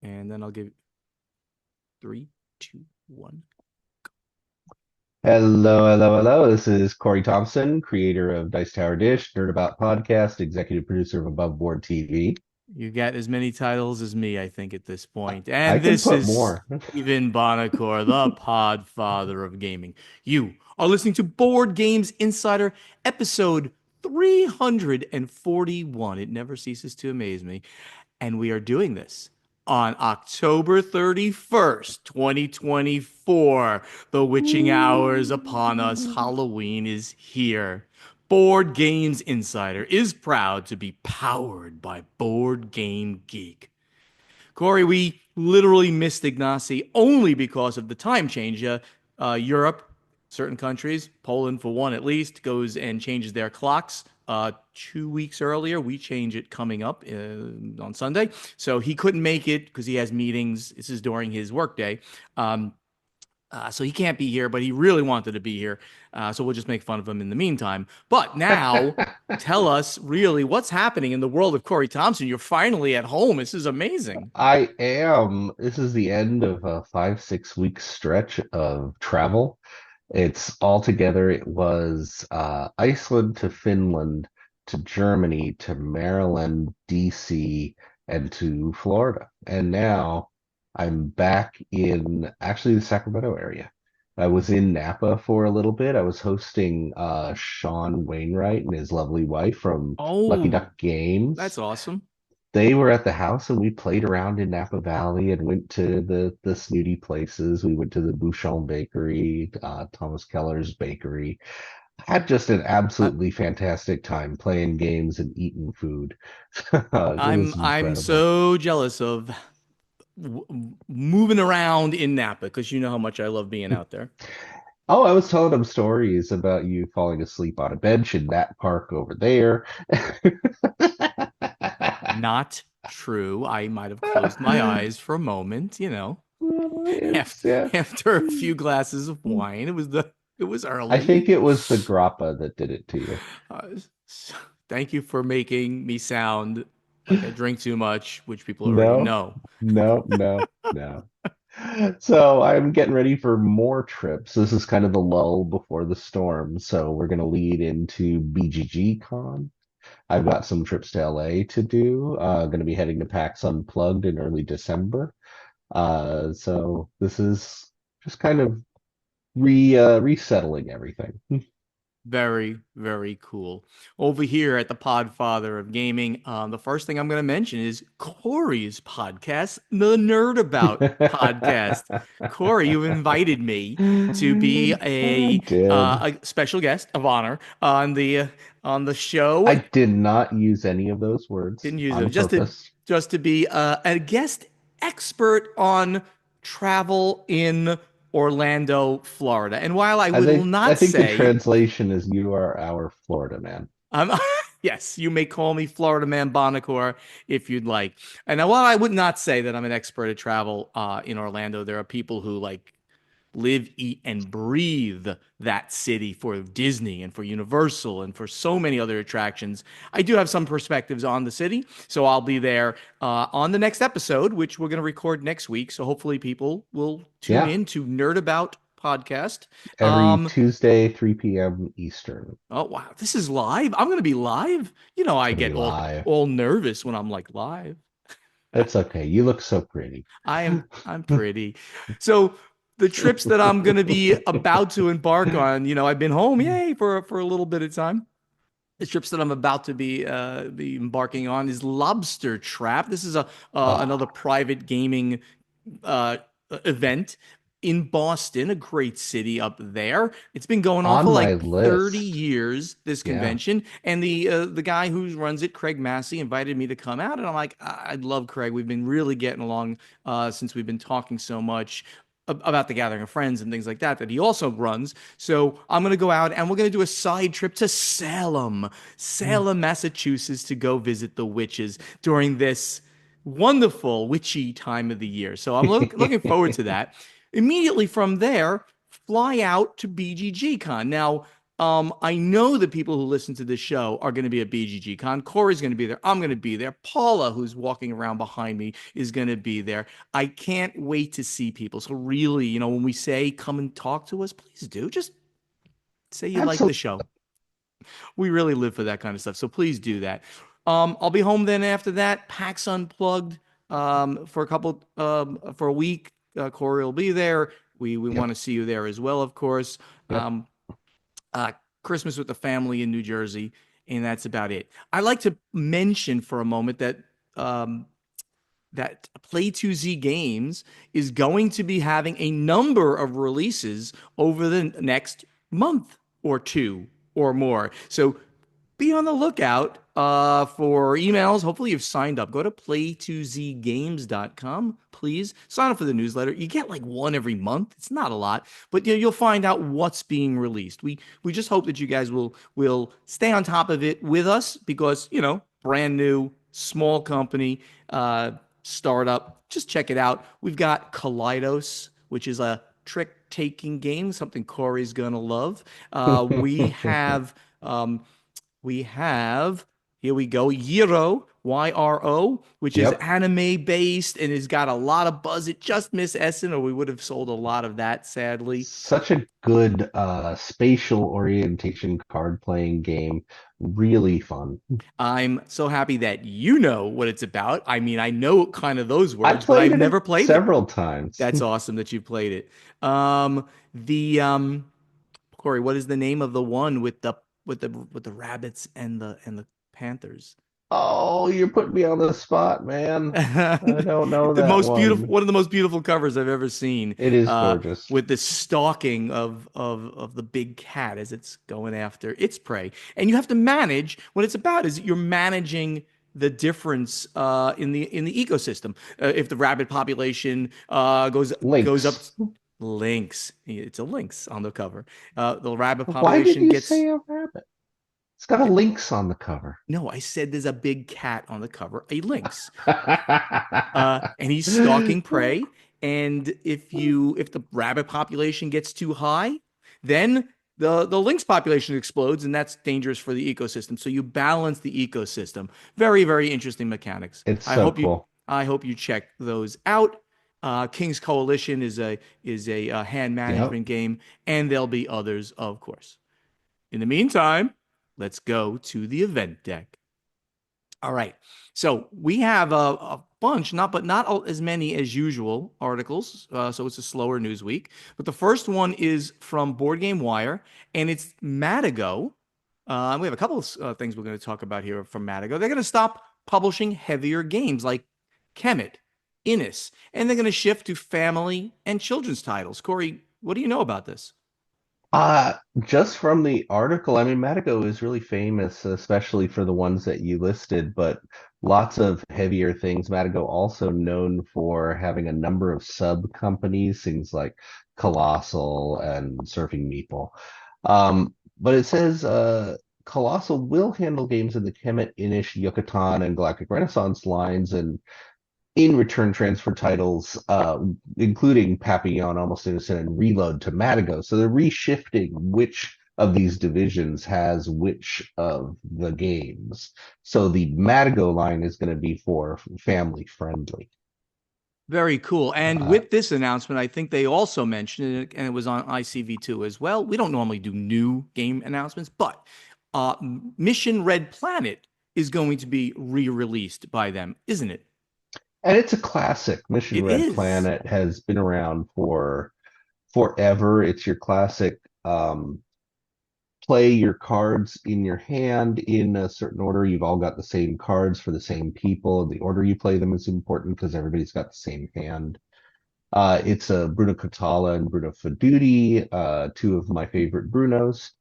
And then I'll give 3, 2, 1. Hello, hello, hello. This is Corey Thompson, creator of Dice Tower Dish, Nerd About Podcast, executive producer of Above Board TV. You got as many titles as me, I think, at this point. I And can this put is more. Stephen Bonacore, the Podfather of gaming. You are listening to Board Games Insider, episode 341. It never ceases to amaze me. And we are doing this on October 31st, 2024. The witching hour is upon us. Halloween is here. Board Games Insider is proud to be powered by Board Game Geek. Corey, we literally missed Ignacy only because of the time change. Europe, certain countries, Poland for one at least, goes and changes their clocks 2 weeks earlier. We change it coming up on Sunday. So he couldn't make it because he has meetings. This is during his workday. So he can't be here, but he really wanted to be here. So we'll just make fun of him in the meantime. But now, tell us really what's happening in the world of Corey Thompson. You're finally at home. This is amazing. I am. This is the end of a 5, 6 week stretch of travel. It's altogether, it was Iceland to Finland to Germany to Maryland, DC, and to Florida. And now I'm back in actually the Sacramento area. I was in Napa for a little bit. I was hosting Sean Wainwright and his lovely wife from Lucky Oh, Duck Games. that's awesome. They were at the house and we played around in Napa Valley and went to the snooty places. We went to the Bouchon Bakery, Thomas Keller's Bakery. Had just an I, absolutely fantastic time playing games and eating food. It I'm was I'm incredible. so jealous of moving around in Napa because you know how much I love being out there. Oh, I was telling them stories about you falling asleep on a bench in that park over there. Not true. I might have closed my eyes for a moment, after, It's yeah. after a few glasses of wine. It was I early. think it was the grappa that did it to you. Uh, Thank you for making me sound like I drink too much, which people already No, know. no, no, no. So I'm getting ready for more trips. This is kind of the lull before the storm. So we're going to lead into BGG Con. I've got some trips to LA to do. Going to be heading to PAX Unplugged in early December. So this is just kind of resettling everything. Very, very cool. Over here at the Podfather of Gaming, the first thing I'm going to mention is Corey's podcast, the Nerd About podcast. Corey, you invited me to be I did. a special guest of honor on the I show. did not use any of those words Didn't use on it purpose. just to be a guest expert on travel in Orlando, Florida. And while I will I not think the say translation is you are our Florida man. I'm yes, you may call me Florida Man Bonacore if you'd like. And while I would not say that I'm an expert at travel in Orlando, there are people who like live, eat, and breathe that city for Disney and for Universal and for so many other attractions. I do have some perspectives on the city, so I'll be there on the next episode, which we're going to record next week. So hopefully people will tune Yeah, in to Nerd About podcast. every Um, Tuesday, 3 p.m. Eastern. Oh wow, this is live. I'm gonna be live. You know, It's I gonna be get live. all nervous when I'm like live. It's okay. You look so pretty. I'm pretty. So the trips that I'm gonna be about to embark on, I've been home, yay, for a little bit of time. The trips that I'm about to be embarking on is Lobster Trap. This is a another Ah, private gaming uh, event in Boston, a great city up there. It's been going on for on my like 30 list. years, this Yeah. convention. And the guy who runs it, Craig Massey, invited me to come out. And I'm like, I'd love Craig. We've been really getting along since we've been talking so much about the gathering of friends and things like that he also runs. So I'm going to go out and we're going to do a side trip to Salem, Massachusetts to go visit the witches during this wonderful witchy time of the year. So I'm looking forward to that. Immediately from there, fly out to BGG Con. Now, I know the people who listen to this show are going to be at BGG Con. Corey's going to be there. I'm going to be there. Paula, who's walking around behind me, is going to be there. I can't wait to see people. So really, when we say come and talk to us, please do. Just say you like the Absolutely. show. We really live for that kind of stuff. So please do that. I'll be home then after that. PAX Unplugged for for a week. Corey will be there. We Yep. want to see you there as well, of course. Yep. Um, Christmas with the family in New Jersey, and that's about it. I like to mention for a moment um, that Play 2Z Games is going to be having a number of releases over the next month or two or more. So be on the lookout for emails. Hopefully, you've signed up. Go to play2zgames.com. Please sign up for the newsletter. You get like one every month. It's not a lot, but you'll find out what's being released. We just hope that you guys will stay on top of it with us because brand new, small company, startup. Just check it out. We've got Kaleidos, which is a trick taking game, something Corey's gonna love. Um, we have, here we go, Yro, which is Yep. anime based and has got a lot of buzz. It just missed Essen, or we would have sold a lot of that, sadly. Such a good spatial orientation card playing game. Really fun. I'm so happy that you know what it's about. I mean, I know kind of those I words, but played I've it never played it. several times. That's awesome that you played it. The Corey, what is the name of the one with the rabbits and the panthers? Oh, you're putting me on the spot, man. I don't know The that most beautiful, one. one of the most beautiful covers I've ever seen, It is uh, gorgeous. with the stalking of the big cat as it's going after its prey. And you have to manage what it's about is you're managing the difference in the ecosystem. If the rabbit population goes up, Lynx. lynx. It's a lynx on the cover. The rabbit Why did population you gets. say a rabbit? It's got a lynx on the cover. No, I said there's a big cat on the cover, a lynx. And he's stalking prey. And if the rabbit population gets too high, then the lynx population explodes, and that's dangerous for the ecosystem. So you balance the ecosystem. Very, very interesting mechanics. It's I so hope you cool. I hope you check those out. King's Coalition is a hand Yep. management game, and there'll be others, of course. In the meantime, let's go to the event deck. All right. So we have a bunch, not as many as usual articles. So it's a slower news week. But the first one is from Board Game Wire, and it's Matagot. We have a couple of things we're going to talk about here from Matagot. They're going to stop publishing heavier games like Kemet, Innis, and they're going to shift to family and children's titles. Corey, what do you know about this? Uh, just from the article, I mean, Matago is really famous, especially for the ones that you listed, but lots of heavier things. Matago also known for having a number of sub companies, things like Colossal and Surfing Meeple. But it says Colossal will handle games in the Kemet, Inish, Yucatan, and Galactic Renaissance lines, and in return transfer titles, including Papillon, Almost Innocent, and Reload to Matago. So they're reshifting which of these divisions has which of the games. So the Matago line is going to be for family friendly. Very cool. And Uh, with this announcement, I think they also mentioned it, and it was on ICV2 as well. We don't normally do new game announcements, but uh, Mission Red Planet is going to be re-released by them, isn't it? and it's a classic. Mission It Red is. Planet has been around for forever. It's your classic play your cards in your hand in a certain order. You've all got the same cards for the same people. The order you play them is important because everybody's got the same hand. It's a Bruno Catala and Bruno Faduti, two of my favorite Brunos.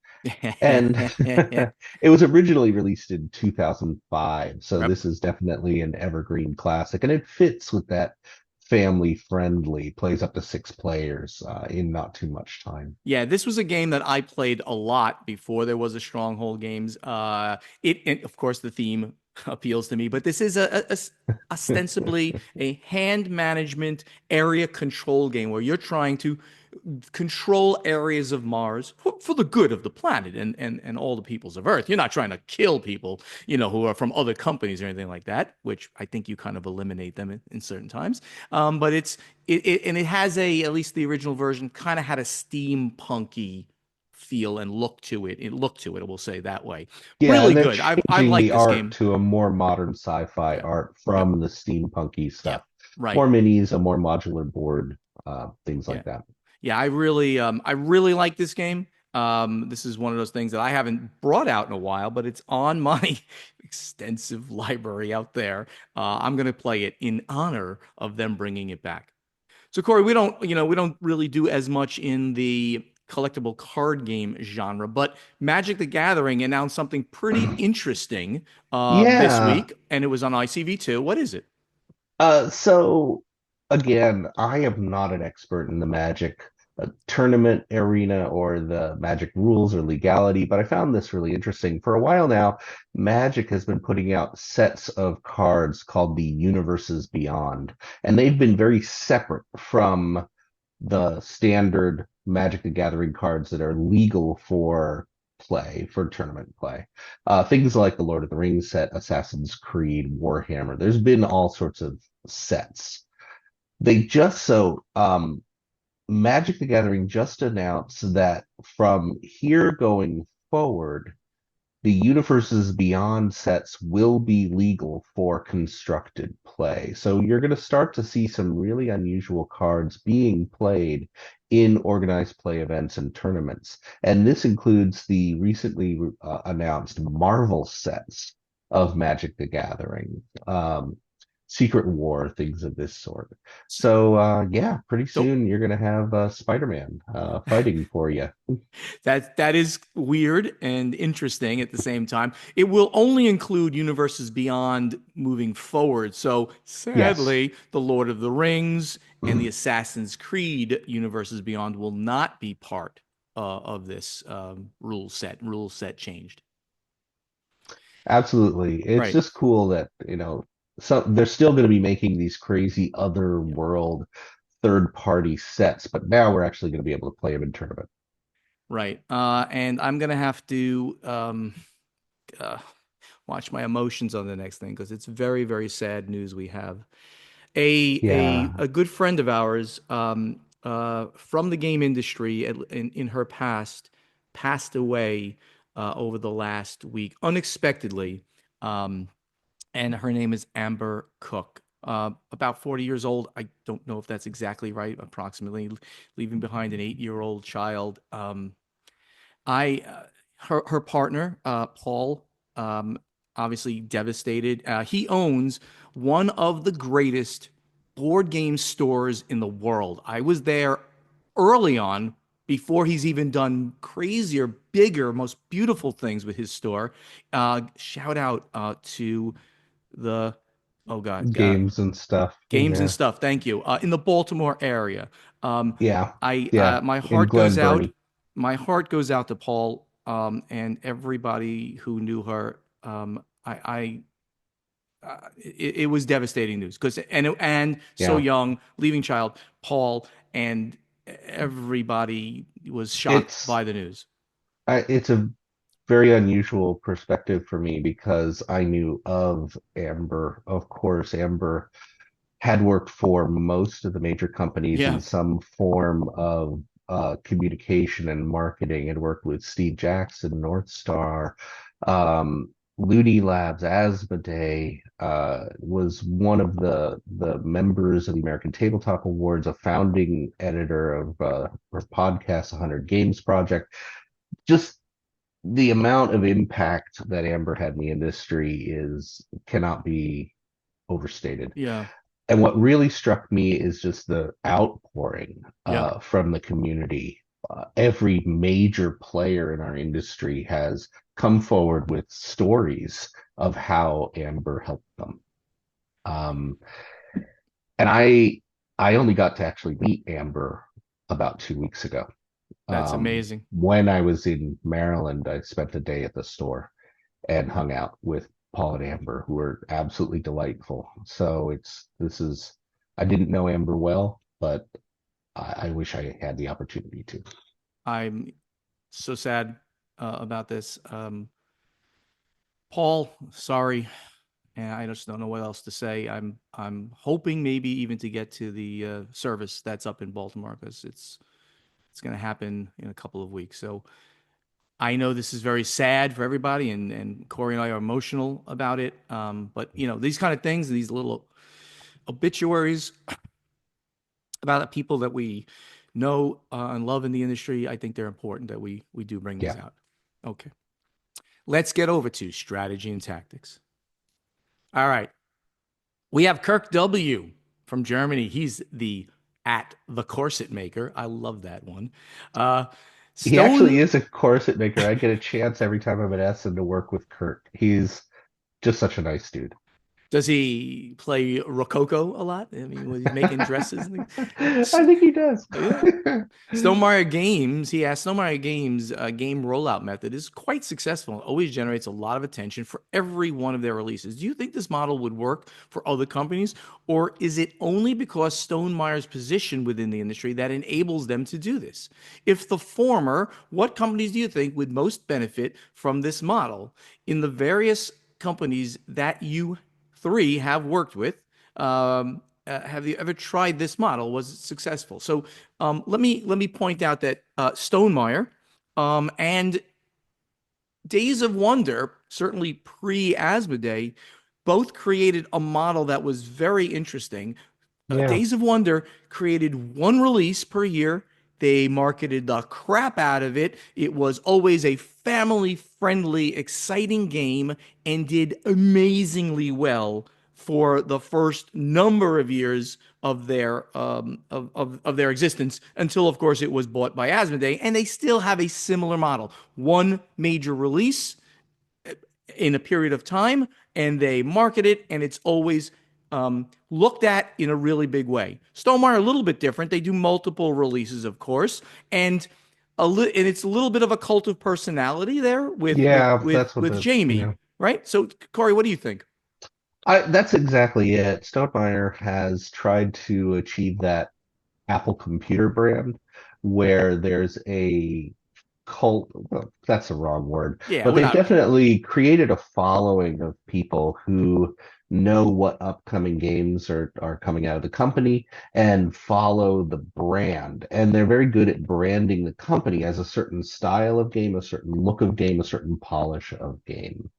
And it was originally released in 2005. So Yep. this is definitely an evergreen classic. And it fits with that family friendly, plays up to six players in not too much time. Yeah, this was a game that I played a lot before there was a Stronghold games. And of course, the theme appeals to me, but this is ostensibly a hand management area control game where you're trying to control areas of Mars for the good of the planet and all the peoples of Earth. You're not trying to kill people, who are from other companies or anything like that, which I think you kind of eliminate them in certain times. But and it has at least the original version kind of had a steampunky feel and look to it. It looked to it, we'll say that way. Yeah, Really and they're good. I've changing liked the this art game. to a more modern sci-fi Yeah. art Yep. from the steampunky Yep. stuff. Right. More minis, a more modular board, things Yeah. like that. Yeah, I really like this game. This is one of those things that I haven't brought out in a while, but it's on my extensive library out there. I'm gonna play it in honor of them bringing it back. So Corey, we don't really do as much in the collectible card game genre, but Magic the Gathering announced something pretty interesting this Yeah. week, and it was on ICV2. What is it? So again, I am not an expert in the Magic tournament arena or the Magic rules or legality, but I found this really interesting. For a while now, Magic has been putting out sets of cards called the Universes Beyond, and they've been very separate from the standard Magic the Gathering cards that are legal for play, for tournament play. Things like the Lord of the Rings set, Assassin's Creed, Warhammer. There's been all sorts of sets. They just so Magic the Gathering just announced that from here going forward, the universes beyond sets will be legal for constructed play. So you're going to start to see some really unusual cards being played in organized play events and tournaments. And this includes the recently announced Marvel sets of Magic the Gathering, Secret War, things of this sort. So yeah, pretty So soon you're going to have Spider-Man fighting for you. that is weird and interesting at the same time. It will only include universes beyond moving forward. So Yes. sadly, the Lord of the Rings and the Assassin's Creed universes beyond will not be part of this rule set changed. Absolutely. It's Right. just cool that, they're still going to be making these crazy other Yeah. world third party sets, but now we're actually going to be able to play them in tournament. Right. And I'm gonna have to uh, watch my emotions on the next thing because it's very, very sad news we have. Yeah. A good friend of ours from the game industry in her past passed away over the last week unexpectedly, um, and her name is Amber Cook. About 40 years old. I don't know if that's exactly right. Approximately, leaving behind an 8-year-old child. I her partner Paul, um, obviously devastated. He owns one of the greatest board game stores in the world. I was there early on before he's even done crazier, bigger, most beautiful things with his store. Shout out to the oh god, Games and stuff. games and Yeah. stuff. Thank you. In the Baltimore area. Yeah. I Yeah. my In heart goes Glen out. Burnie. My heart goes out to Paul and everybody who knew her. It was devastating news because and so Yeah. young, leaving child, Paul, and everybody was shocked It's by the news. it's a very unusual perspective for me because I knew of Amber. Of course, Amber had worked for most of the major companies in Yeah, some form of communication and marketing, had worked with Steve Jackson, North Star, Looney Labs, Asmodee, was one of the members of the American Tabletop Awards, a founding editor of her podcast, 100 Games Project. Just the amount of impact that Amber had in the industry is cannot be overstated. yeah, And what really struck me is just the outpouring yeah, from the community. Every major player in our industry has come forward with stories of how Amber helped them. Um, and I only got to actually meet Amber about 2 weeks ago. that's amazing. When I was in Maryland, I spent a day at the store and hung out with Paul and Amber, who were absolutely delightful. So this is I didn't know Amber well, but I wish I had the opportunity to. I'm so sad about this. Paul, sorry, and I just don't know what else to say. I'm hoping maybe even to get to the service that's up in Baltimore because it's going to happen in a couple of weeks. So I know this is very sad for everybody, and Corey and I are emotional about it. But these kind of things, these little obituaries about the people that we know and love in the industry, I think they're important that we do bring these Yeah. out. Okay, let's get over to strategy and tactics. All right, we have Kirk W from Germany. He's the at the corset maker. I love that one. Uh, He actually Stone. is a corset maker. I get a chance every time I'm at Essen to work with Kurt. He's just such a nice dude. Does he play Rococo a lot? I mean, was he making dresses and I things? think he does. Yeah. Stonemaier Games, he has Stonemaier Games game rollout method is quite successful and always generates a lot of attention for every one of their releases. Do you think this model would work for other companies, or is it only because Stonemaier's position within the industry that enables them to do this? If the former, what companies do you think would most benefit from this model? In the various companies that you three have worked with, have you ever tried this model? Was it successful? So let me point out that Stonemaier and Days of Wonder, certainly pre-Asmodee, both created a model that was very interesting. Yeah. Days of Wonder created one release per year. They marketed the crap out of it. It was always a family friendly, exciting game and did amazingly well for the first number of years of of their existence until, of course, it was bought by Asmodee. And they still have a similar model: one major release in a period of time, and they market it, and it's always looked at in a really big way. Stonemaier a little bit different. They do multiple releases, of course, and and it's a little bit of a cult of personality there with Yeah, that's what Jamie, right? So, Corey, what do you think? that's exactly it. Stonemaier has tried to achieve that Apple computer brand where there's a cult, well, that's the wrong word, Yeah, but they've without definitely created a following of people who know what upcoming games are coming out of the company and follow the brand. And they're very good at branding the company as a certain style of game, a certain look of game, a certain polish of game.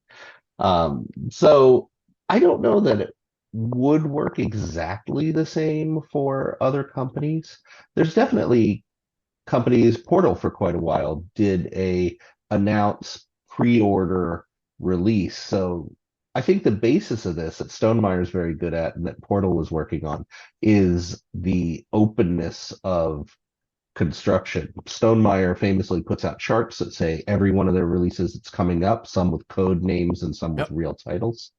So I don't know that it would work exactly the same for other companies. There's definitely companies, Portal for quite a while did a announce pre-order release. So I think the basis of this that Stonemaier is very good at and that Portal was working on is the openness of construction. Stonemaier famously puts out charts that say every one of their releases that's coming up, some with code names and some with yep. real titles,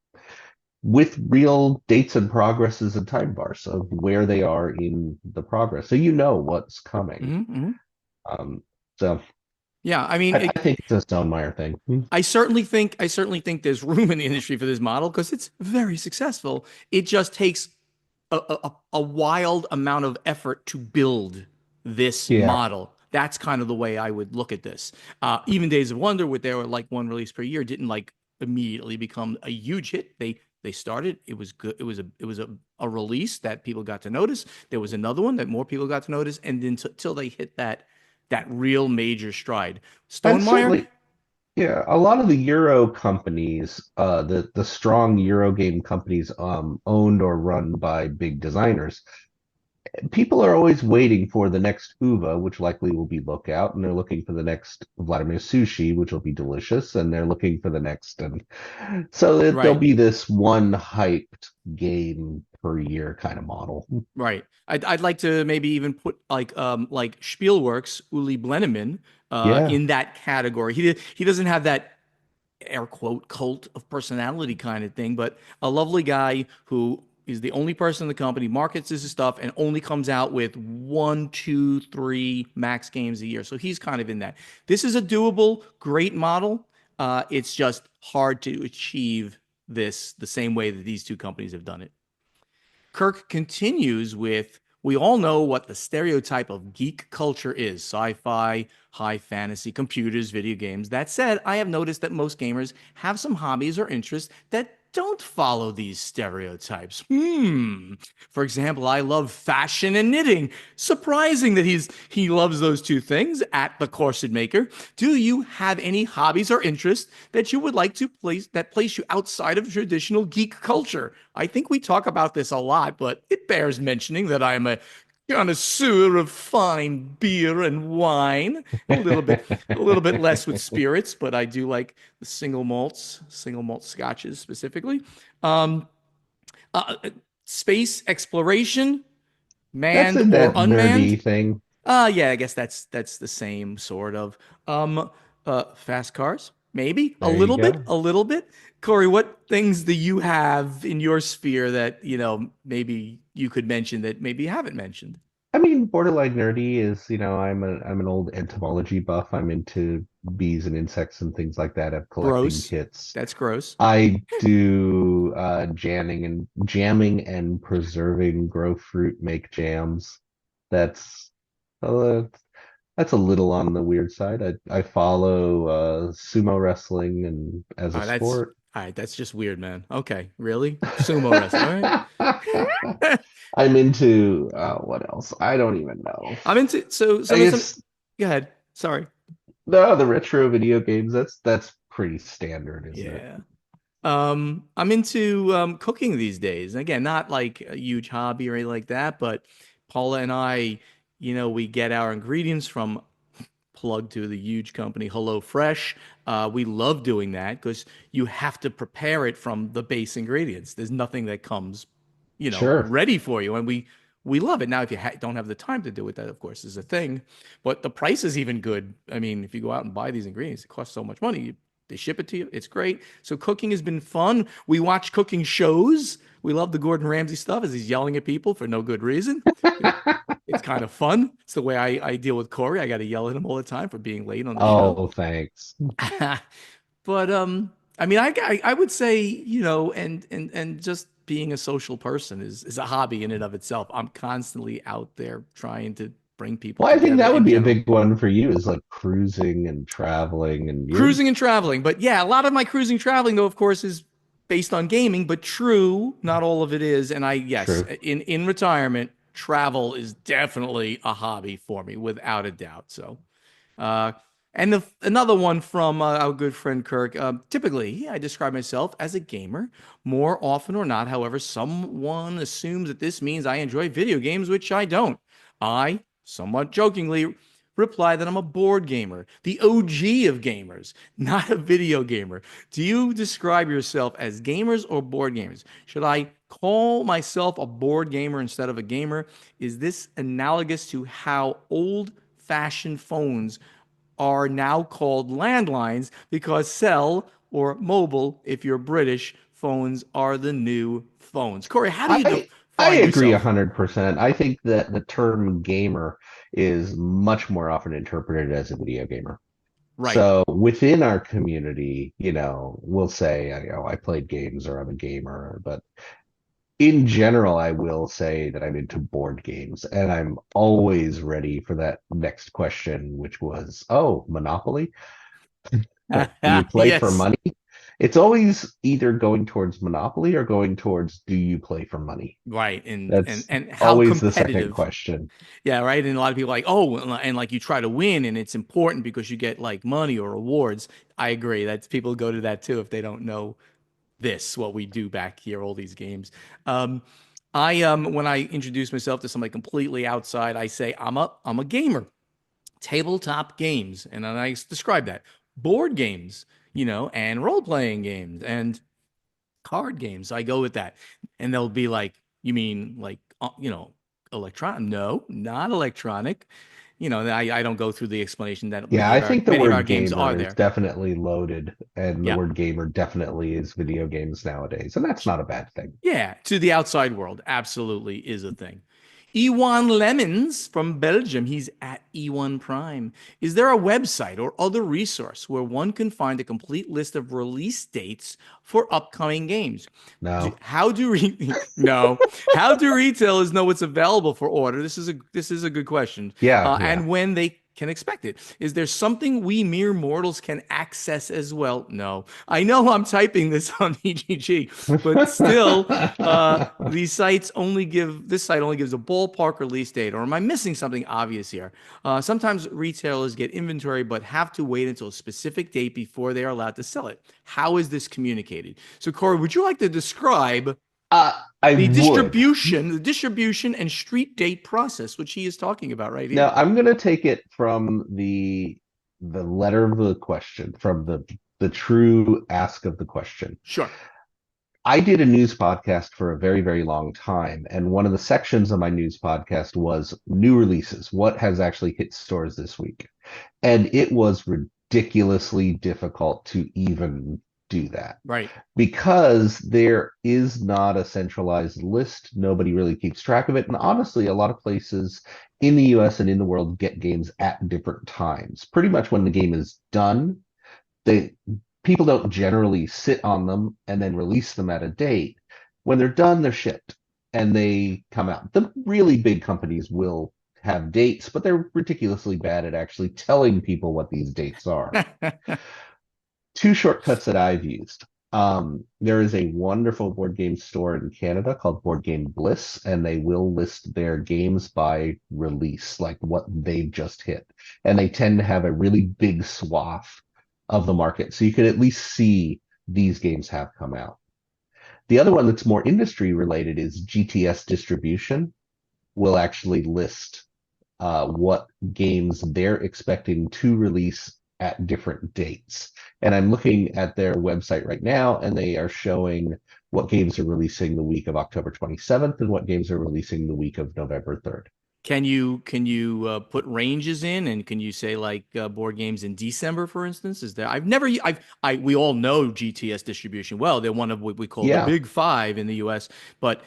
with real dates and progresses and time bars of where they are in the progress. So you know what's coming. Mm-hmm. Um, so Yeah, I mean, I think it's a Stonemaier thing. I certainly think there's room in the industry for this model because it's very successful. It just takes a wild amount of effort to build this Yeah. model. That's kind of the way I would look at this. Even Days of Wonder, with their like one release per year, didn't like immediately become a huge hit. They started. It was good. It was a release that people got to notice. There was another one that more people got to notice, and then till they hit that real major stride. And Stonemaier, certainly, yeah, a lot of the Euro companies, the strong Euro game companies, owned or run by big designers, people are always waiting for the next Uva, which likely will be Lookout, and they're looking for the next Vladimir Sushi, which will be delicious, and they're looking for the next, and so there'll right? be this one hyped game per year kind of model. Right. I'd like to maybe even put like Spielworks Uli Blenneman Yeah, in that category. He doesn't have that air quote cult of personality kind of thing, but a lovely guy who is the only person in the company, markets his stuff, and only comes out with one, two, three max games a year. So he's kind of in that. This is a doable, great model. It's just hard to achieve this the same way that these two companies have done it. Kirk continues with We all know what the stereotype of geek culture is: sci fi, high fantasy, computers, video games. That said, I have noticed that most gamers have some hobbies or interests that don't follow these stereotypes. For example, I love fashion and knitting. Surprising that he loves those two things at the corset maker. Do you have any hobbies or interests that you would like to place you outside of traditional geek culture? I think we talk about this a lot, but it bears mentioning that I am a connoisseur of fine beer and wine. A little bit less with spirits, but I do like the single malt scotches specifically. Um, uh, Space exploration, That's manned in or that unmanned. nerdy thing. Yeah, I guess that's the same sort of. Um, Fast cars, maybe There you go. a little bit. Corey, what things do you have in your sphere that maybe you could mention that maybe you haven't mentioned? I mean, borderline nerdy is, I'm an old entomology buff. I'm into bees and insects and things like that. I'm collecting Gross. kits. That's gross. I do jamming and preserving, grow fruit, make jams. That's uh, that's a little on the weird side. I follow sumo wrestling and as a That's sport. all right. That's just weird, man. Okay, really? Sumo wrestling. All right. I'm into what else? I don't even know. I'm into I some. guess Go ahead. Sorry. no, the retro video games. That's pretty standard, isn't it? Yeah. I'm into cooking these days. Again, not like a huge hobby or anything like that, but Paula and I, we get our ingredients from plug to the huge company Hello Fresh. We love doing that because you have to prepare it from the base ingredients. There's nothing that comes, Sure. ready for you, and we love it. Now, if you don't have the time to do it, that of course is a thing, but the price is even good. I mean, if you go out and buy these ingredients, it costs so much money. They ship it to you. It's great. So cooking has been fun. We watch cooking shows. We love the Gordon Ramsay stuff as he's yelling at people for no good reason. It's kind of fun. It's the way I deal with Corey. I got to yell at him all the time for being late on the show. Oh, thanks. But I mean, I would say, and just being a social person is a hobby in and of itself. I'm constantly out there trying to bring people Well, I think together that would in be a general. big one for you is like cruising and traveling and you're Cruising and traveling. But yeah, a lot of my cruising traveling though, of course, is based on gaming, but true, not all of it is. And yes, true. in retirement, travel is definitely a hobby for me without a doubt. So Uh, and another one from our good friend Kirk. Typically, I describe myself as a gamer. More often or not, however, someone assumes that this means I enjoy video games, which I don't. I, somewhat jokingly, reply that I'm a board gamer, the OG of gamers, not a video gamer. Do you describe yourself as gamers or board gamers? Should I call myself a board gamer instead of a gamer? Is this analogous to how old-fashioned phones are now called landlines because cell or mobile, if you're British, phones are the new phones? Corey, how do you I I define agree yourself? 100%. I think that the term gamer is much more often interpreted as a video gamer. Right. So within our community, we'll say, I played games or I'm a gamer, but in general, I will say that I'm into board games and I'm always ready for that next question, which was, oh, Monopoly? Do you play for Yes. money? It's always either going towards Monopoly or going towards do you play for money? Right. And That's how always the second competitive. question. Yeah, right. And a lot of people are like, oh, and like you try to win and it's important because you get like money or rewards. I agree. That's people go to that too if they don't know what we do back here, all these games. Um, I when I introduce myself to somebody completely outside, I say I'm a gamer. Tabletop games, and then I describe that. Board games, and role playing games and card games. I go with that, and they'll be like, "You mean like electronic?" No, not electronic. I don't go through the explanation that Yeah, I think the many of our word games are gamer is there. definitely loaded, and the Yeah. word gamer definitely is video games nowadays, and that's not a bad thing. Yeah, to the outside world, absolutely is a thing. Ewan Lemons from Belgium. He's at E1 Prime. Is there a website or other resource where one can find a complete list of release dates for upcoming games? No. How do no? How do retailers know what's available for order? This is a good question. Yeah, yeah. And when they can expect it. Is there something we mere mortals can access as well? No. I know I'm typing this on EGG, but still, this site only gives a ballpark release date. Or am I missing something obvious here? Sometimes retailers get inventory but have to wait until a specific date before they are allowed to sell it. How is this communicated? So, Corey, would you like to describe I would. the distribution and street date process, which he is talking about right Now here? I'm going to take it from the letter of the question, from the true ask of the question. Sure. I did a news podcast for a very, very long time, and one of the sections of my news podcast was new releases. What has actually hit stores this week? And it was ridiculously difficult to even do that Right. because there is not a centralized list. Nobody really keeps track of it. And honestly, a lot of places in the US and in the world get games at different times. Pretty much when the game is done, they people don't generally sit on them and then release them at a date. When they're done, they're shipped and they come out. The really big companies will have dates, but they're ridiculously bad at actually telling people what these dates are. Two shortcuts that I've used. There is a wonderful board game store in Canada called Board Game Bliss, and they will list their games by release, like what they've just hit. And they tend to have a really big swath of the market. So you can at least see these games have come out. The other one that's more industry related is GTS Distribution will actually list what games they're expecting to release at different dates. And I'm looking at their website right now, and they are showing what games are releasing the week of October 27th and what games are releasing the week of November 3rd. Can you put ranges in, and can you say like board games in December, for instance? Is there? I've never. I we all know GTS distribution well. They're one of what we call the Yeah, Big Five in the U.S. But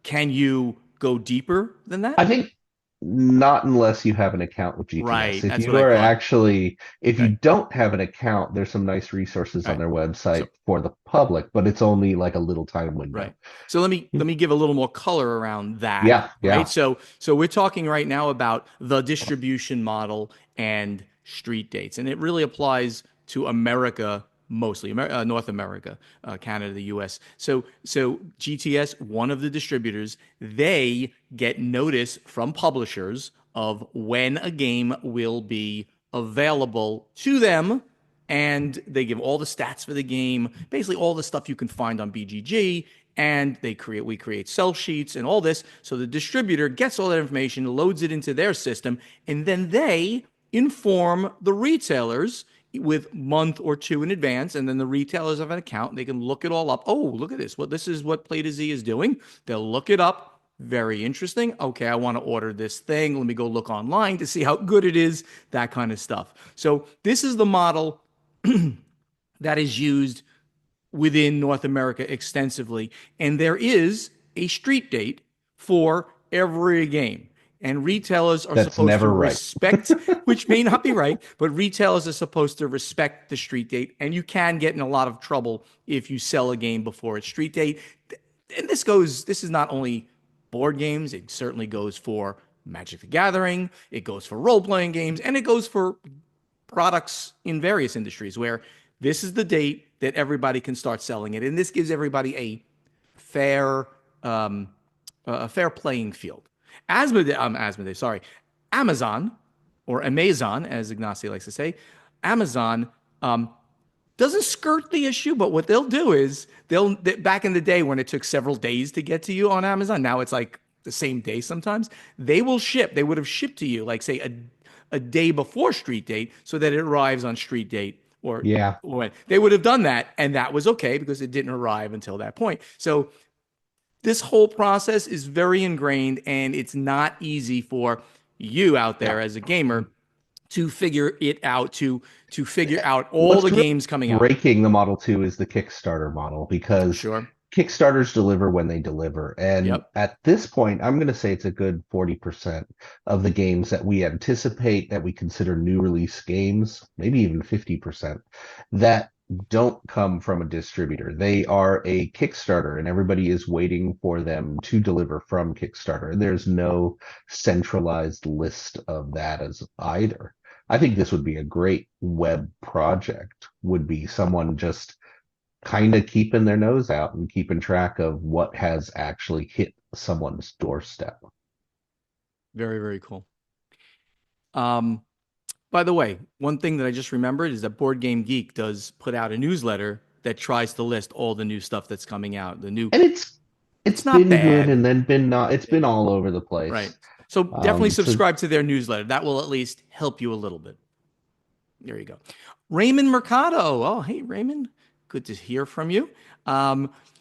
can you go deeper than that? I think not unless you have an account with GTS. Right. If That's you what I are thought. actually, if you Okay. don't have an account, there's some nice resources All on right. their website So for the public, but it's only like a little time window. right. So let me give a little more color around that, Yeah, right? yeah. So we're talking right now about the distribution model and street dates, and it really applies to America mostly, North America, Canada, the U.S. So GTS, one of the distributors, they get notice from publishers of when a game will be available to them, and they give all the stats for the game, basically all the stuff you can find on BGG, and we create sell sheets and all this. So the distributor gets all that information, loads it into their system, and then they inform the retailers with month or two in advance, and then the retailers have an account. They can look it all up. Oh, look at this. Well, this is what Play to Z is doing. They'll look it up. Very interesting. Okay, I want to order this thing. Let me go look online to see how good it is, that kind of stuff. So this is the model that is used within North America extensively. And there is a street date for every game. And retailers are That's supposed to never right. respect, which may not be right, but retailers are supposed to respect the street date. And you can get in a lot of trouble if you sell a game before its street date. And this is not only board games, it certainly goes for Magic the Gathering, it goes for role playing games, and it goes for products in various industries where this is the date that everybody can start selling it, and this gives everybody fair um, a fair playing field. Sorry, Amazon or Amazon, as Ignacy likes to say, Amazon doesn't skirt the issue, but what they'll do is back in the day when it took several days to get to you on Amazon, now it's like the same day sometimes. They will ship. They would have shipped to you like say a day before street date so that it arrives on street date or Yeah. when they would have done that, and that was okay because it didn't arrive until that point. So this whole process is very ingrained, and it's not easy for you out Yeah. there as a gamer to figure it out, to figure out all What's the really games coming out. breaking the Model 2 is the Kickstarter model because Sure. Kickstarters deliver when they deliver. And Yep. at this point, I'm going to say it's a good 40% of the games that we anticipate that we consider new release games, maybe even 50%, that don't come from a distributor. They are a Kickstarter, and everybody is waiting for them to deliver from Kickstarter. And there's no centralized list of that as either. I think this would be a great web project, would be someone just kind of keeping their nose out and keeping track of what has actually hit someone's doorstep. Very, very cool. Um, by the way, one thing that I just remembered is that Board Game Geek does put out a newsletter that tries to list all the new stuff that's coming out. The new, And it's it's not been good bad, and then been not. It's been all over the right? place. So definitely So subscribe to their newsletter. That will at least help you a little bit. There you go. Raymond Mercado. Oh, hey, Raymond. Good to hear from you.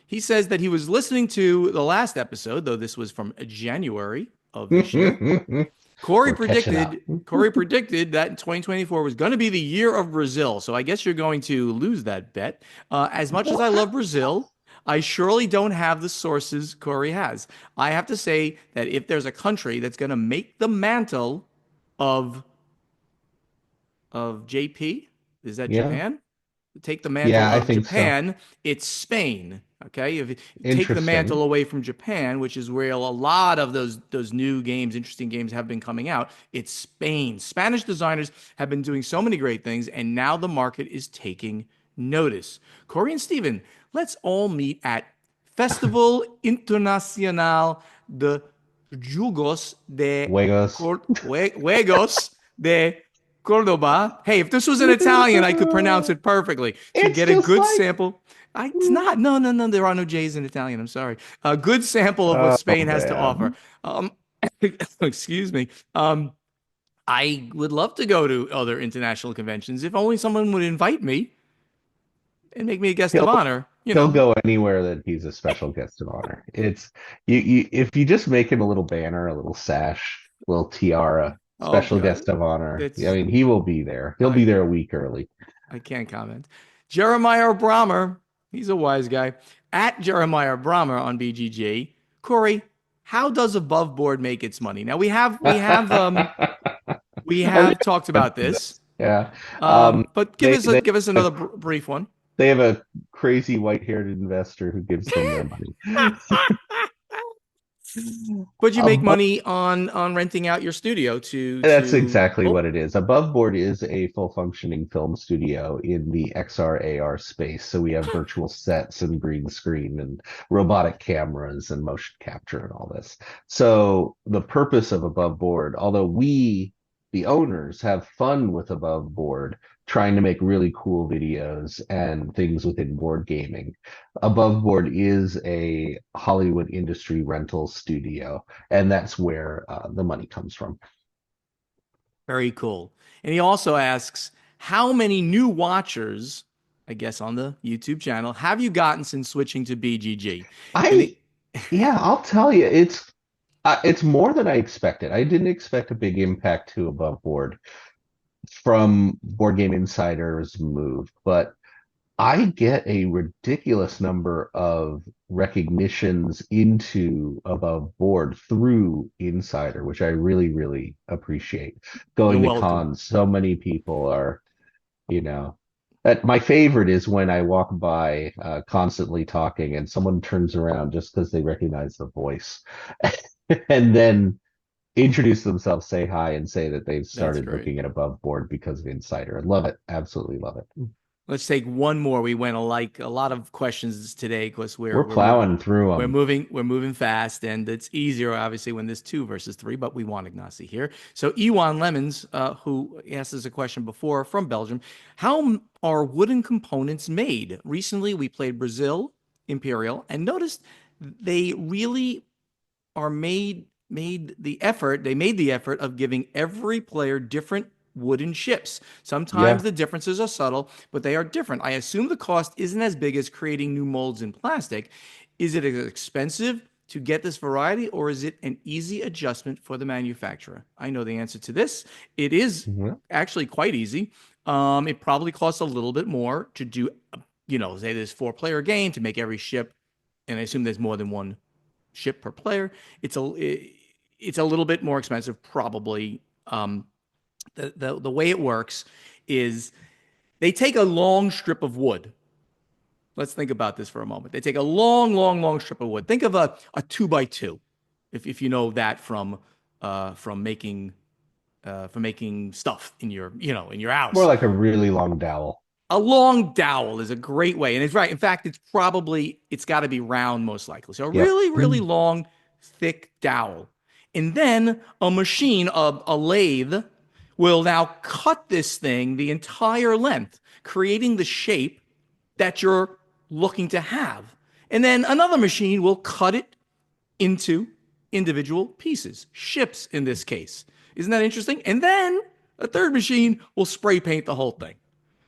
He says that he was listening to the last episode, though this was from January of this year. Corey we're catching up. predicted Corey predicted that in 2024 was going to be the year of Brazil. So I guess you're going to lose that bet. As much as I love Brazil, I surely don't have the sources Corey has. I have to say that if there's a country that's going to make the mantle of JP, is that Yeah, Japan? Take the mantle yeah, I of think so. Japan, it's Spain. Okay, if you take the Interesting. mantle away from Japan, which is where a lot of those new games, interesting games have been coming out, it's Spain. Spanish designers have been doing so many great things, and now the market is taking notice. Corey and Steven, let's all meet at Festival Internacional de Jugos de Juegos. Juegos de Cordoba. Hey, if this was in Italian, I could pronounce it perfectly. To It's get a just good like, sample, it's not. No, no, no. There are no J's in Italian. I'm sorry. A good sample of what oh Spain has to offer. man. Um, excuse me. I would love to go to other international conventions if only someone would invite me and make me a guest of He'll honor. You he'll know. go anywhere that he's a special guest of honor. It's you if you just make him a little banner, a little sash, a little tiara, Oh special God, guest of honor. I it's mean, he will be there. He'll be I there a week early. I can't comment. Jeremiah Brahmer, he's a wise guy. At Jeremiah Brahmer on BGG. Corey, how does Above Board make its money? Now we I think have talked I've about mentioned this. this. Yeah. But They they give us have another brief one. they have a crazy white-haired investor who gives them their money. But you make Above money on renting out your studio That's to exactly oh, what it is. Above Board is a full functioning film studio in the XR/AR space. So we have virtual sets and green screen and robotic cameras and motion capture and all this. So the purpose of Above Board, although we, the owners, have fun with Above Board, trying to make really cool videos and things within board gaming, Above Board is a Hollywood industry rental studio, and that's where the money comes from. very cool. And he also asks, how many new watchers, I guess on the YouTube channel, have you gotten since switching to BGG? And I he, Yeah, I'll tell you, it's more than I expected. I didn't expect a big impact to Above Board from Board Game Insider's move, but I get a ridiculous number of recognitions into Above Board through Insider, which I really, really appreciate. you're Going to welcome. cons, so many people are, you know, that my favorite is when I walk by constantly talking and someone turns around just because they recognize the voice and then introduce themselves, say hi, and say that they've That's started great. looking at Above Board because of Insider. I love it. Absolutely love it. Let's take one more. We went like a lot of questions today because We're plowing through them. we're moving fast, and it's easier obviously when there's two versus three. But we want Ignacy here. So Ewan Lemons, who asked us a question before from Belgium, how are wooden components made? Recently, we played Brazil Imperial and noticed they really are made the effort of giving every player different wooden ships. Sometimes Yeah. the differences are subtle, but they are different. I assume the cost isn't as big as creating new molds in plastic. Is it expensive to get this variety, or is it an easy adjustment for the manufacturer? I know the answer to this. It is Mhm. actually quite easy. It probably costs a little bit more to do, say this 4-player game to make every ship and I assume there's more than one ship per player. It's a it's a little bit more expensive, probably. The way it works is they take a long strip of wood. Let's think about this for a moment. They take a long, long, long strip of wood. Think of a two by two, if you know that from making stuff in your in your More house. like a really long dowel. A long dowel is a great way, and it's right. In fact, it's got to be round most likely. So a Yep. really, really long, thick dowel, and then a machine, a lathe, will now cut this thing the entire length, creating the shape that you're looking to have. And then another machine will cut it into individual pieces, ships in this case. Isn't that interesting? And then a third machine will spray paint the whole thing.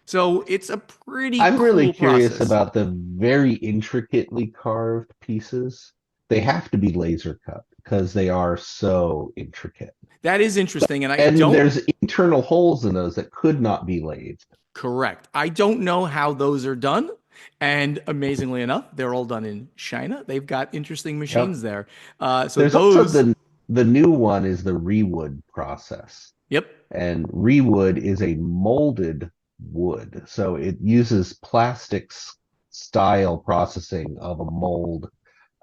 So it's a pretty I'm really cool curious process. about the very intricately carved pieces. They have to be laser cut because they are so intricate. That is interesting. And I And don't, there's internal holes in those that could not be lathed. correct. I don't know how those are done. And amazingly enough, they're all done in China. They've got interesting Yep. machines there. So There's also those, the new one is the rewood process. yep. And rewood is a molded wood. So it uses plastics style processing of a mold,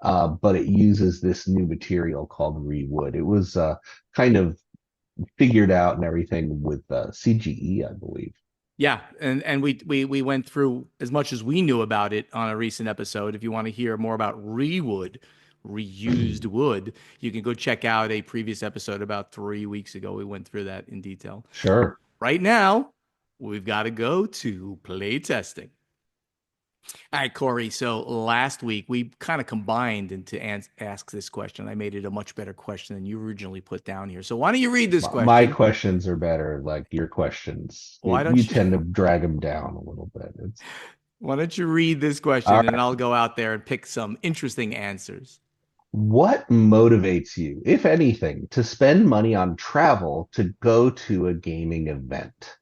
but it uses this new material called rewood. It was kind of figured out and everything with CGE, I believe. Yeah, and we went through as much as we knew about it on a recent episode. If you want to hear more about rewood, reused wood, you can go check out a previous episode about 3 weeks ago. We went through that in detail. Sure. Right now, we've got to go to play testing. All right, Corey. So last week we kind of combined into ask this question. I made it a much better question than you originally put down here. So why don't you read this My question? questions are better, like your questions. Why You don't you tend to drag them down a little bit. It's Why don't you read this all question and right. I'll go out there and pick some interesting answers. What motivates you, if anything, to spend money on travel to go to a gaming event?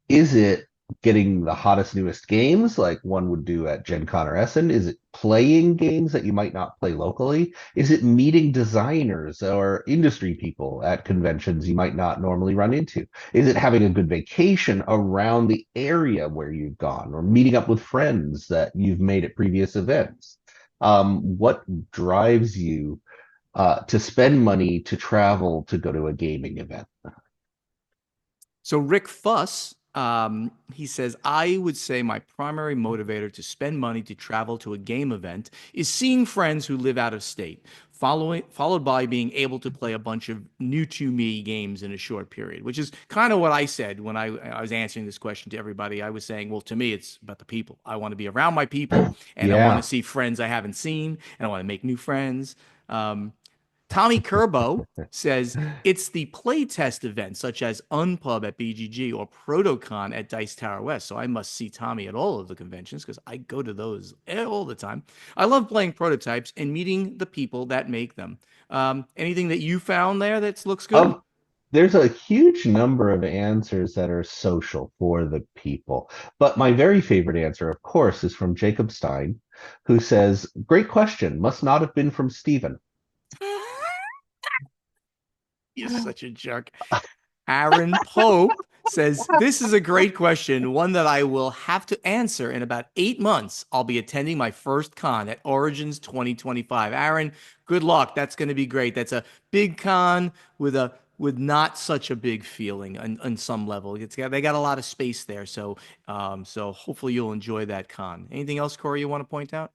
Is it getting the hottest, newest games like one would do at Gen Con or Essen? Is it playing games that you might not play locally? Is it meeting designers or industry people at conventions you might not normally run into? Is it having a good vacation around the area where you've gone or meeting up with friends that you've made at previous events? What drives you to spend money to travel to go to a gaming event? So Rick Fuss, he says, I would say my primary motivator to spend money to travel to a game event is seeing friends who live out of state, followed by being able to play a bunch of new to me games in a short period, which is kind of what I said when I was answering this question to everybody. I was saying, well, to me, it's about the people. I want to be around my people and I want to Yeah. see friends I haven't seen and I want to make new friends. Tommy Kerbo says it's the playtest events such as Unpub at BGG or Protocon at Dice Tower West. So I must see Tommy at all of the conventions because I go to those all the time. I love playing prototypes and meeting the people that make them. Anything that you found there that looks good? Of There's a huge number of answers that are social for the people. But my very favorite answer, of course, is from Jacob Stein, who says, great question. Must not have been from Stephen. You're such a jerk. Aaron Pope says, this is a great question, one that I will have to answer in about 8 months. I'll be attending my first con at Origins 2025. Aaron, good luck. That's going to be great. That's a big con with not such a big feeling on some level. They got a lot of space there, so hopefully you'll enjoy that con. Anything else, Corey, you want to point out?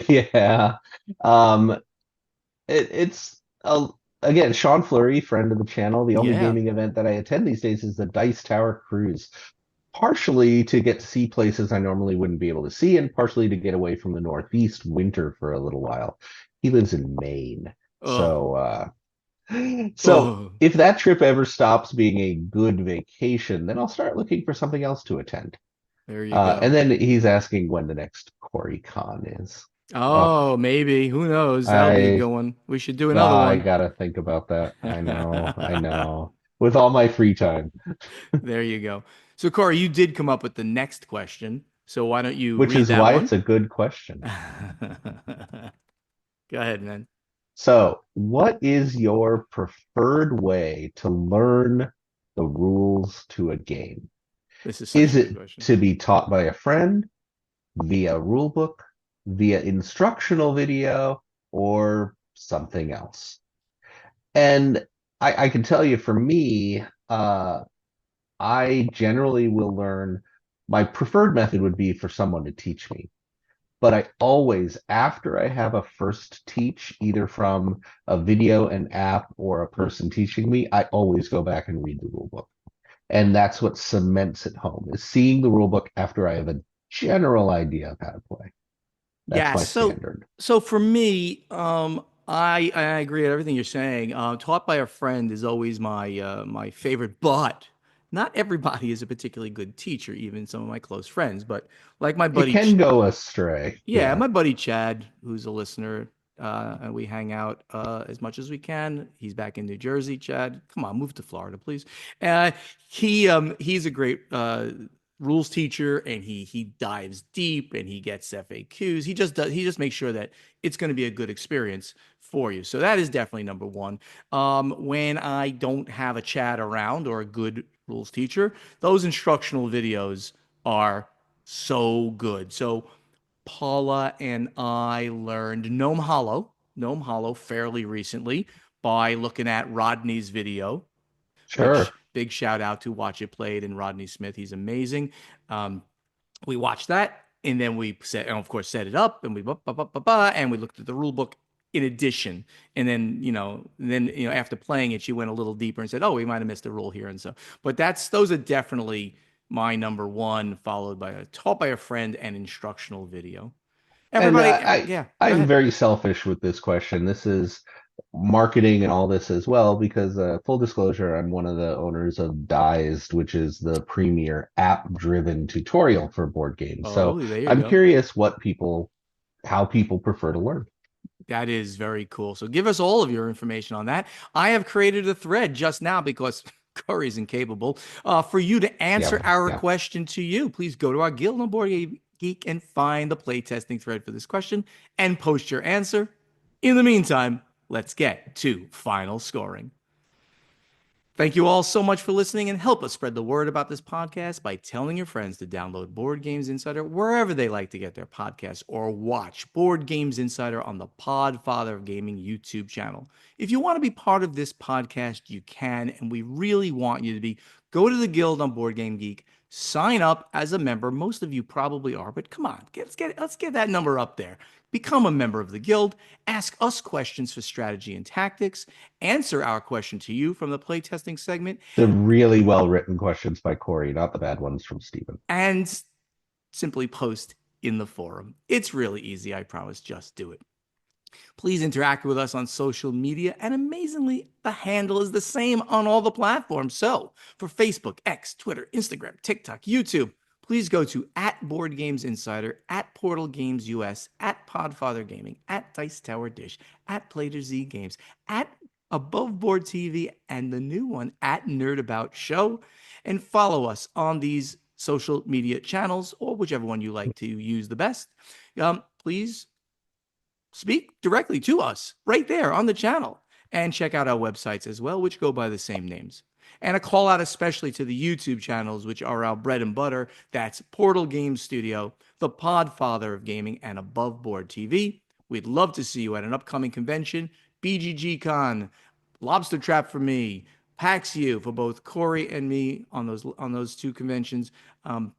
Yeah. Um, it's again, Sean Fleury, friend of the channel. The only Yeah. gaming event that I attend these days is the Dice Tower Cruise, partially to get to see places I normally wouldn't be able to see, and partially to get away from the Northeast winter for a little while. He lives in Maine, Oh, so oh, if that trip ever stops being a good vacation, then I'll start looking for something else to attend. there you go. And then he's asking when the next CoreyCon is. Oh, Oh, maybe. Who knows? That'll be a I good one. We should do another I one. gotta think about that. I know, I know. With all my free time, There you go. So, Corey, you did come up with the next question. So, why don't you which read is that why one? it's a good question. Go ahead, man. So, what is your preferred way to learn the rules to a game? This is such Is a good it question. to be taught by a friend, via rulebook, via instructional video, or something else? And I can tell you for me, I generally will learn. My preferred method would be for someone to teach me. But I always, after I have a first teach, either from a video, an app, or a person teaching me, I always go back and read the rule book. And that's what cements it home, is seeing the rule book after I have a general idea of how to play. That's Yeah, my so standard. so for me, I agree with everything you're saying. Taught by a friend is always my favorite, but not everybody is a particularly good teacher, even some of my close friends. But like my It buddy can go astray. yeah, Yeah. my buddy Chad, who's a listener, and we hang out as much as we can. He's back in New Jersey. Chad, come on, move to Florida, please. Uh, he's a great rules teacher, and he dives deep and he gets FAQs. He just makes sure that it's going to be a good experience for you. So that is definitely number one. When I don't have a Chad around or a good rules teacher, those instructional videos are so good. So Paula and I learned Gnome Hollow fairly recently by looking at Rodney's video. Which Sure. big shout out to Watch It Played and Rodney Smith. He's amazing. Um, we watched that and then we set, and of course, set it up and we and we looked at the rule book in addition. And then, after playing it, she went a little deeper and said, "Oh, we might have missed a rule here." And so, but those are definitely my number one, followed by a taught by a friend and instructional video. And Everybody, yeah, go I'm ahead. very selfish with this question. This is marketing and all this as well, because full disclosure, I'm one of the owners of Dized, which is the premier app-driven tutorial for board games. So Oh, there you I'm go. curious how people prefer to learn. That is very cool. So give us all of your information on that. I have created a thread just now because Corey's incapable for you to answer Yeah, our yeah. question to you. Please go to our Guild on Board Game Geek and find the playtesting thread for this question and post your answer. In the meantime, let's get to final scoring. Thank you all so much for listening and help us spread the word about this podcast by telling your friends to download Board Games Insider wherever they like to get their podcasts or watch Board Games Insider on the Podfather of Gaming YouTube channel. If you want to be part of this podcast, you can, and we really want you to be. Go to the Guild on Board Game Geek, sign up as a member. Most of you probably are, but come on, let's get that number up there. Become a member of the Guild, ask us questions for strategy and tactics, answer our question to you from the playtesting segment, The really well written questions by Corey, not the bad ones from Steven. and simply post in the forum. It's really easy, I promise. Just do it. Please interact with us on social media, and amazingly, the handle is the same on all the platforms. So, for Facebook, X, Twitter, Instagram, TikTok, YouTube, please go to at Board Games Insider, at Portal Games US, at Podfather Gaming, at Dice Tower Dish, at Plater Z Games, at Above Board TV, and the new one at Nerd About Show, and follow us on these social media channels or whichever one you like to use the best. Please speak directly to us right there on the channel and check out our websites as well, which go by the same names. And a call out especially to the YouTube channels, which are our bread and butter. That's Portal Games Studio, the Podfather of Gaming, and Above Board TV. We'd love to see you at an upcoming convention, BGG Con, Lobster Trap for me, PAX U for both Corey and me on those two conventions. Um,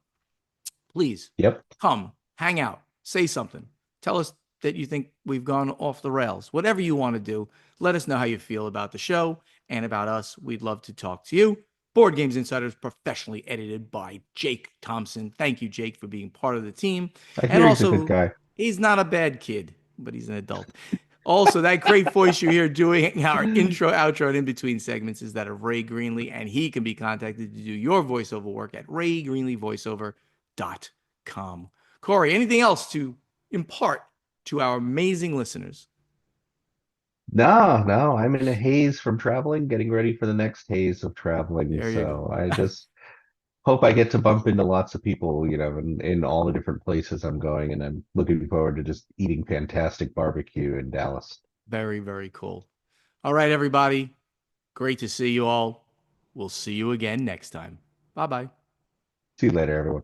Please Yep. come, hang out, say something. Tell us that you think we've gone off the rails. Whatever you want to do, let us know how you feel about the show and about us. We'd love to talk to you. Board Games Insider is professionally edited by Jake Thompson. Thank you, Jake, for being part of the team. I And hear he's a good also, guy. he's not a bad kid, but he's an adult. Also, that great voice you hear doing our intro, outro, and in between segments is that of Ray Greenlee, and he can be contacted to do your voiceover work at raygreenleevoiceover.com. Corey, anything else to impart to our amazing listeners? No, no, I'm in a haze from traveling, getting ready for the next haze of traveling. There you So go. I just hope I get to bump into lots of people, in all the different places I'm going, and I'm looking forward to just eating fantastic barbecue in Dallas. Very, very cool. All right, everybody. Great to see you all. We'll see you again next time. Bye bye. See you later, everyone.